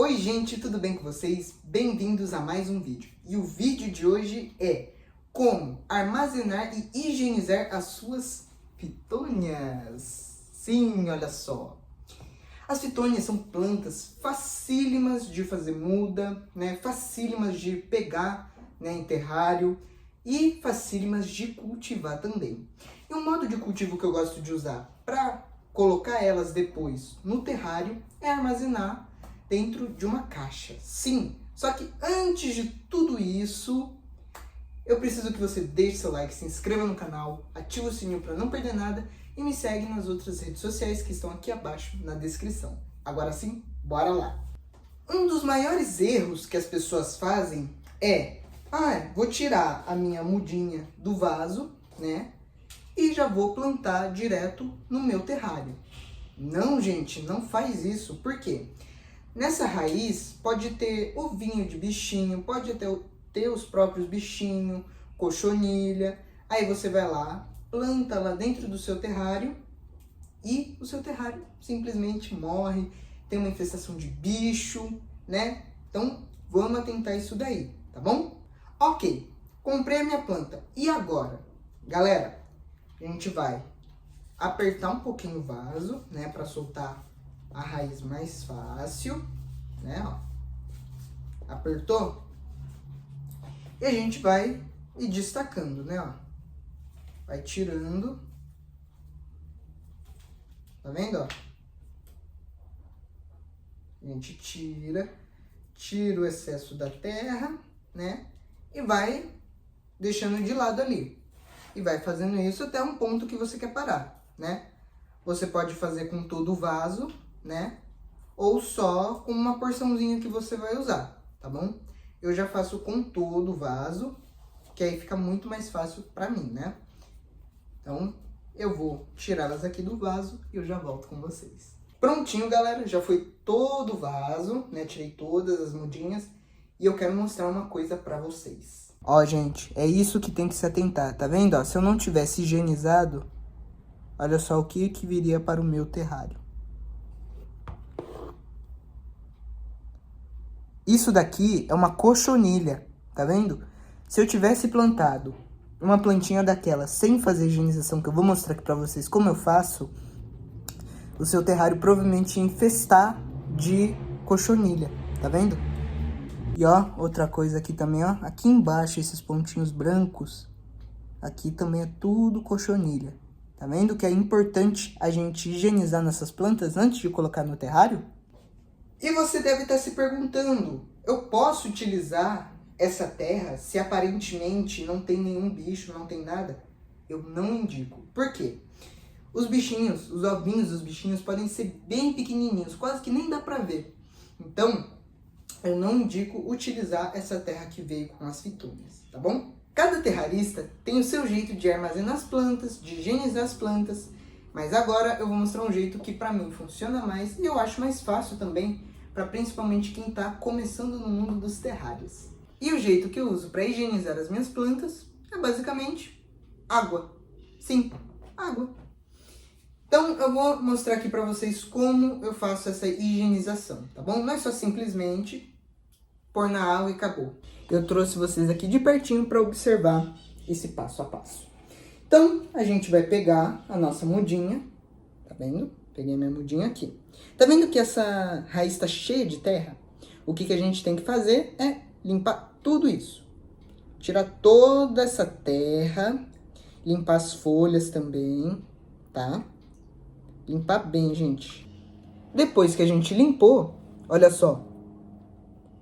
Oi gente, tudo bem com vocês? Bem-vindos a mais um vídeo. E o vídeo de hoje é como armazenar e higienizar as suas fitônias. Sim, olha só. As fitônias são plantas facílimas de fazer muda, né? Facílimas de pegar, né, em terrário e facílimas de cultivar também. E um modo de cultivo que eu gosto de usar para colocar elas depois no terrário é armazenar dentro de uma caixa. Sim, só que antes de tudo isso, eu preciso que você deixe seu like, se inscreva no canal, ative o sininho para não perder nada e me segue nas outras redes sociais que estão aqui abaixo na descrição. Agora sim, bora lá! Um dos maiores erros que as pessoas fazem é: vou tirar a minha mudinha do vaso, né? E já vou plantar direto no meu terrário. Não, gente, não faz isso. Por quê? Nessa raiz pode ter ovinho de bichinho, pode ter os próprios bichinhos, cochonilha. Aí você vai lá, planta lá dentro do seu terrário e o seu terrário simplesmente morre, tem uma infestação de bicho, né? Então vamos atentar isso daí, tá bom? Ok, comprei a minha planta. E agora? Galera, a gente vai apertar um pouquinho o vaso, né, para soltar a raiz mais fácil, né, ó. Apertou? E a gente vai ir destacando, né, ó. Vai tirando. Tá vendo, ó? A gente tira o excesso da terra, né, e vai deixando de lado ali. E vai fazendo isso até um ponto que você quer parar, né? Você pode fazer com todo o vaso, né? Ou só com uma porçãozinha que você vai usar, tá bom? Eu já faço com todo o vaso, que aí fica muito mais fácil pra mim, né? Então, eu vou tirá-las aqui do vaso e eu já volto com vocês. Prontinho, galera, já foi todo o vaso, né? Tirei todas as mudinhas e eu quero mostrar uma coisa pra vocês. Ó, gente, é isso que tem que se atentar, tá vendo? Ó, se eu não tivesse higienizado, olha só o que viria para o meu terrário. Isso daqui é uma cochonilha, tá vendo? Se eu tivesse plantado uma plantinha daquela sem fazer higienização, que eu vou mostrar aqui pra vocês como eu faço, o seu terrário provavelmente ia infestar de cochonilha, tá vendo? E ó, outra coisa aqui também, ó, aqui embaixo esses pontinhos brancos, aqui também é tudo cochonilha. Tá vendo que é importante a gente higienizar nossas plantas antes de colocar no terrário? E você deve estar se perguntando, eu posso utilizar essa terra se aparentemente não tem nenhum bicho, não tem nada? Eu não indico. Por quê? Os bichinhos, os ovinhos dos bichinhos podem ser bem pequenininhos, quase que nem dá pra ver. Então, eu não indico utilizar essa terra que veio com as fitônias, tá bom? Cada terrarista tem o seu jeito de armazenar as plantas, de higienizar as plantas, mas agora eu vou mostrar um jeito que pra mim funciona mais e eu acho mais fácil também para principalmente quem tá começando no mundo dos terrários. E o jeito que eu uso para higienizar as minhas plantas é basicamente água. Sim, água. Então eu vou mostrar aqui para vocês como eu faço essa higienização, tá bom? Não é só simplesmente pôr na água e acabou. Eu trouxe vocês aqui de pertinho para observar esse passo a passo. Então, a gente vai pegar a nossa mudinha, tá vendo? Peguei minha mudinha aqui. Tá vendo que essa raiz está cheia de terra? O que a gente tem que fazer é limpar tudo isso. Tirar toda essa terra, limpar as folhas também, tá? Limpar bem, gente. Depois que a gente limpou, olha só.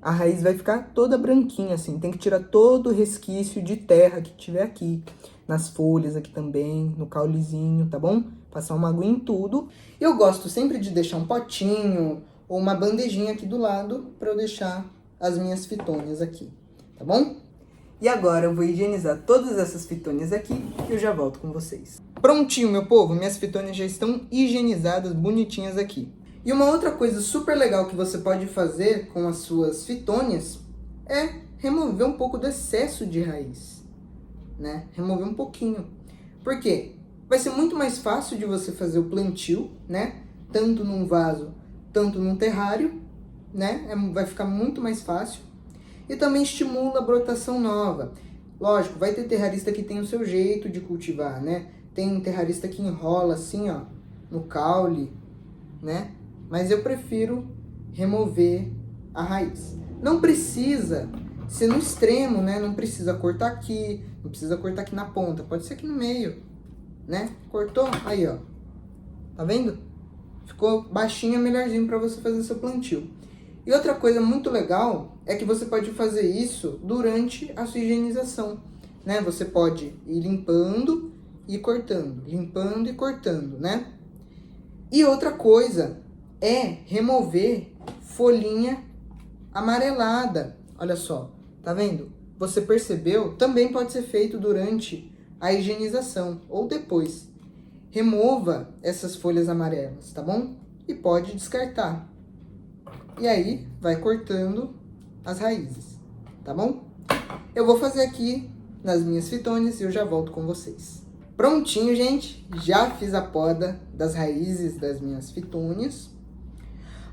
A raiz vai ficar toda branquinha assim, tem que tirar todo o resquício de terra que tiver aqui. Nas folhas aqui também, no caulezinho, tá bom? Passar uma aguinha em tudo. Eu gosto sempre de deixar um potinho ou uma bandejinha aqui do lado para eu deixar as minhas fitônias aqui, tá bom? E agora eu vou higienizar todas essas fitônias aqui e eu já volto com vocês. Prontinho, meu povo, minhas fitônias já estão higienizadas, bonitinhas aqui. E uma outra coisa super legal que você pode fazer com as suas fitônias é remover um pouco do excesso de raiz, né? Remover um pouquinho. Por quê? Vai ser muito mais fácil de você fazer o plantio, né? Tanto num vaso, tanto num terrário. né? Vai ficar muito mais fácil. E também estimula a brotação nova. Lógico, vai ter terrarista que tem o seu jeito de cultivar, né? Tem terrarista que enrola assim, ó, no caule, né? Mas eu prefiro remover a raiz. Não precisa ser no extremo, né? Não precisa cortar aqui, não precisa cortar aqui na ponta. Pode ser aqui no meio, né? Cortou? Aí, ó. Tá vendo? Ficou baixinho, melhorzinho para você fazer seu plantio. E outra coisa muito legal é que você pode fazer isso durante a sua higienização, né? Você pode ir limpando e cortando, limpando e cortando, né? E outra coisa é remover folhinha amarelada. Olha só, tá vendo? Você percebeu? Também pode ser feito durante a higienização ou depois. Remova essas folhas amarelas, tá bom? E pode descartar. E aí, vai cortando as raízes, tá bom? Eu vou fazer aqui nas minhas fitônias e eu já volto com vocês. Prontinho, gente. Já fiz a poda das raízes das minhas fitônias.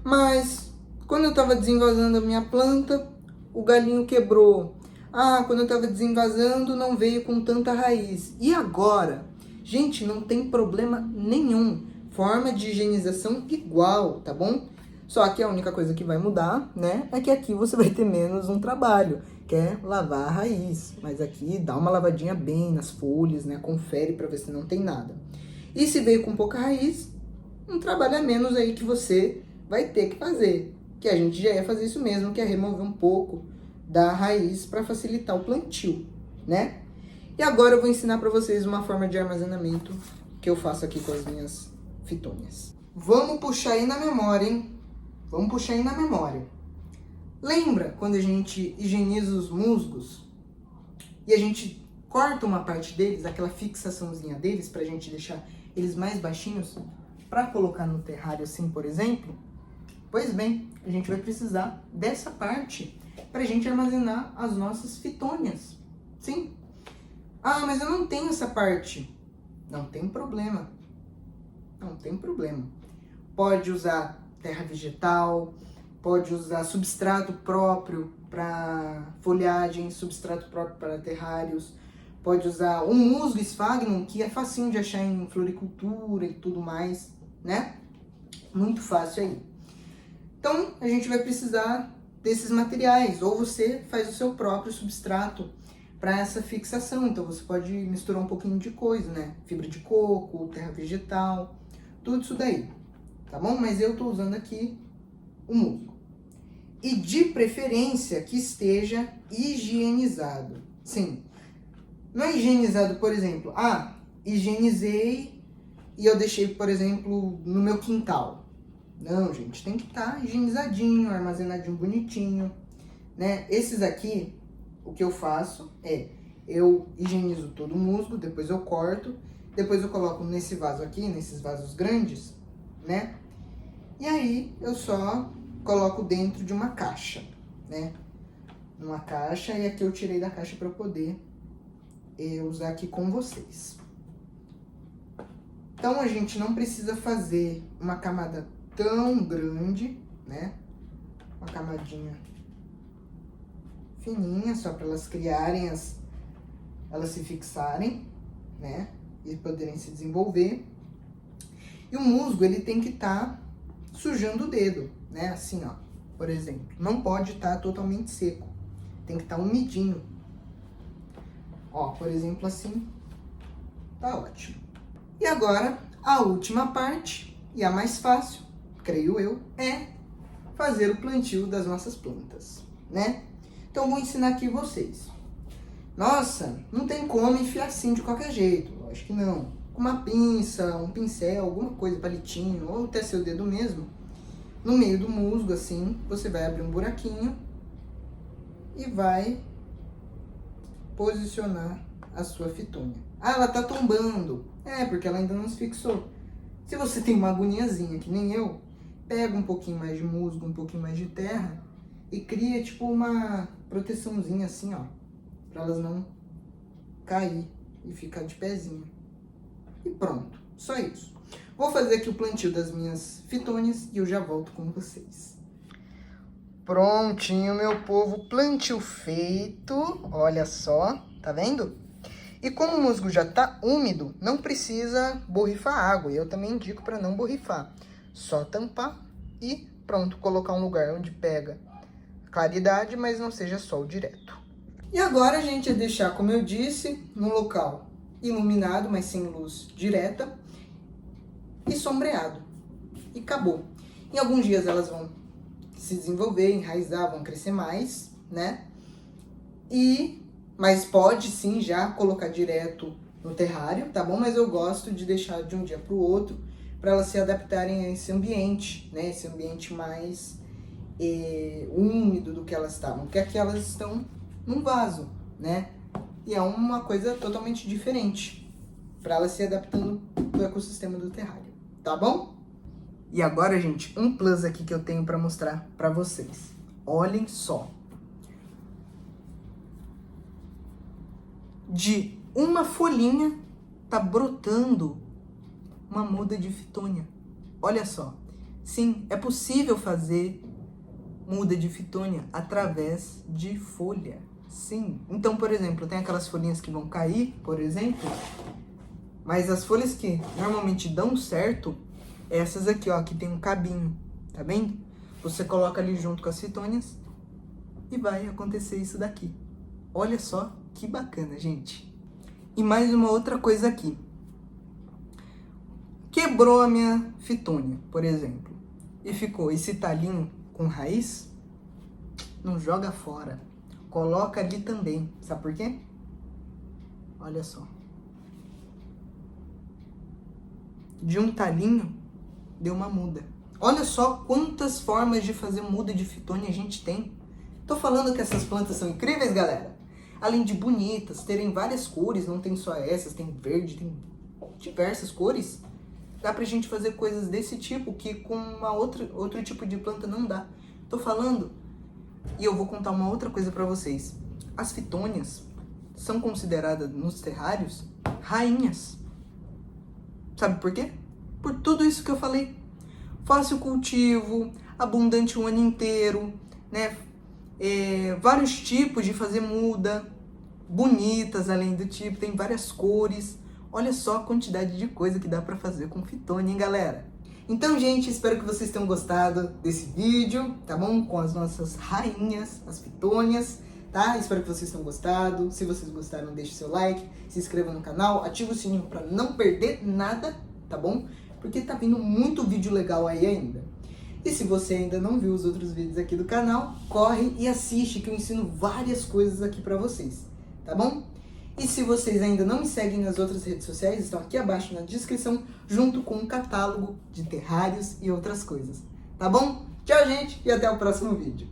Mas, quando eu tava desenvasando a minha planta, o galinho quebrou. Ah, quando eu tava desenvasando, não veio com tanta raiz. E agora? Gente, não tem problema nenhum. Forma de higienização igual, tá bom? Só que a única coisa que vai mudar, né, é que aqui você vai ter menos um trabalho, que é lavar a raiz. Mas aqui dá uma lavadinha bem nas folhas, né, confere para ver se não tem nada. E se veio com pouca raiz, um trabalho a menos aí que você vai ter que fazer. Que a gente já ia fazer isso mesmo, que é remover um pouco da raiz para facilitar o plantio, né? E agora eu vou ensinar para vocês uma forma de armazenamento que eu faço aqui com as minhas fitônias. Vamos puxar aí na memória, hein? Vamos puxar aí na memória. Lembra quando a gente higieniza os musgos e a gente corta uma parte deles, aquela fixaçãozinha deles, pra gente deixar eles mais baixinhos, para colocar no terrário assim, por exemplo? Pois bem, a gente vai precisar dessa parte pra gente armazenar as nossas fitônias. Sim. Ah, mas eu não tenho essa parte. Não tem problema. Não tem problema. Pode usar terra vegetal, pode usar substrato próprio para folhagem, substrato próprio para terrários, pode usar o musgo sphagnum, que é facinho de achar em floricultura e tudo mais, né? Muito fácil aí. Então, a gente vai precisar desses materiais, ou você faz o seu próprio substrato para essa fixação. Então, você pode misturar um pouquinho de coisa, né? Fibra de coco, terra vegetal, tudo isso daí. Tá bom? Mas eu tô usando aqui o musgo. E de preferência que esteja higienizado. Sim. Não é higienizado, por exemplo, higienizei e eu deixei, por exemplo, no meu quintal. Não, gente, tem que estar higienizadinho, armazenadinho, bonitinho, né? Esses aqui, o que eu faço é, eu higienizo todo o musgo, depois eu corto, depois eu coloco nesse vaso aqui, nesses vasos grandes, né? E aí eu só coloco dentro de uma caixa, né? Uma caixa, e aqui eu tirei da caixa para poder usar aqui com vocês. Então a gente não precisa fazer uma camada tão grande, né? Uma camadinha fininha, só para elas criarem elas se fixarem, né? E poderem se desenvolver. E o musgo, ele tem que estar sujando o dedo, né? Assim, ó, por exemplo. Não pode estar totalmente seco. Tem que estar umidinho. Ó, por exemplo, assim, tá ótimo. E agora, a última parte, e a mais fácil, creio eu, é fazer o plantio das nossas plantas, né? Então, vou ensinar aqui vocês. Nossa, não tem como enfiar assim de qualquer jeito. Acho que não. Com uma pinça, um pincel, alguma coisa, palitinho, ou até seu dedo mesmo. No meio do musgo, assim, você vai abrir um buraquinho e vai posicionar a sua fitônia. Ah, ela tá tombando. É, porque ela ainda não se fixou. Se você tem uma agoniazinha, que nem eu, pega um pouquinho mais de musgo, um pouquinho mais de terra e cria tipo uma proteçãozinha assim, ó, pra elas não cair e ficar de pezinho. E pronto, só isso. Vou fazer aqui o plantio das minhas fitônias e eu já volto com vocês. Prontinho, meu povo, plantio feito, olha só, tá vendo? E como o musgo já tá úmido, não precisa borrifar água, e eu também indico para não borrifar. Só tampar e pronto, colocar um lugar onde pega claridade, mas não seja sol direto. E agora, gente, é deixar, como eu disse, no local iluminado, mas sem luz direta, e sombreado. E acabou. Em alguns dias elas vão se desenvolver, enraizar, vão crescer mais, né? Mas pode sim já colocar direto no terrário, tá bom? Mas eu gosto de deixar de um dia para o outro, para elas se adaptarem a esse ambiente, né? Esse ambiente mais úmido do que elas estavam. Porque aqui elas estão num vaso, né? E é uma coisa totalmente diferente, para elas se adaptando do ecossistema do terrário, tá bom? E agora, gente, um plus aqui que eu tenho para mostrar para vocês. Olhem só. De uma folhinha tá brotando uma muda de fitônia. Olha só. Sim, é possível fazer muda de fitônia através de folha. Sim. Então, por exemplo, tem aquelas folhinhas que vão cair, por exemplo, mas as folhas que normalmente dão certo, essas aqui, ó, que tem um cabinho, tá vendo? Você coloca ali junto com as fitônias e vai acontecer isso daqui. Olha só que bacana, gente. E mais uma outra coisa aqui. Quebrou a minha fitônia, por exemplo, e ficou esse talinho com raiz, não joga fora. Coloca ali também. Sabe por quê? Olha só. De um talinho, deu uma muda. Olha só quantas formas de fazer muda de fitônia a gente tem. Tô falando que essas plantas são incríveis, galera. Além de bonitas, terem várias cores, não tem só essas, tem verde, tem diversas cores. Dá pra gente fazer coisas desse tipo que com outro tipo de planta não dá. Tô falando, e eu vou contar uma outra coisa pra vocês. As fitônias são consideradas nos terrários rainhas. Sabe por quê? Por tudo isso que eu falei. Fácil cultivo, abundante o ano inteiro, né? Vários tipos de fazer muda, bonitas além do tipo, tem várias cores. Olha só a quantidade de coisa que dá pra fazer com fitônia, hein, galera? Então, gente, espero que vocês tenham gostado desse vídeo, tá bom? Com as nossas rainhas, as fitônias, tá? Espero que vocês tenham gostado. Se vocês gostaram, deixe seu like, se inscreva no canal, ative o sininho pra não perder nada, tá bom? Porque tá vindo muito vídeo legal aí ainda. E se você ainda não viu os outros vídeos aqui do canal, corre e assiste que eu ensino várias coisas aqui pra vocês, tá bom? E se vocês ainda não me seguem nas outras redes sociais, estão aqui abaixo na descrição, junto com um catálogo de terrários e outras coisas, tá bom? Tchau, gente, e até o próximo vídeo.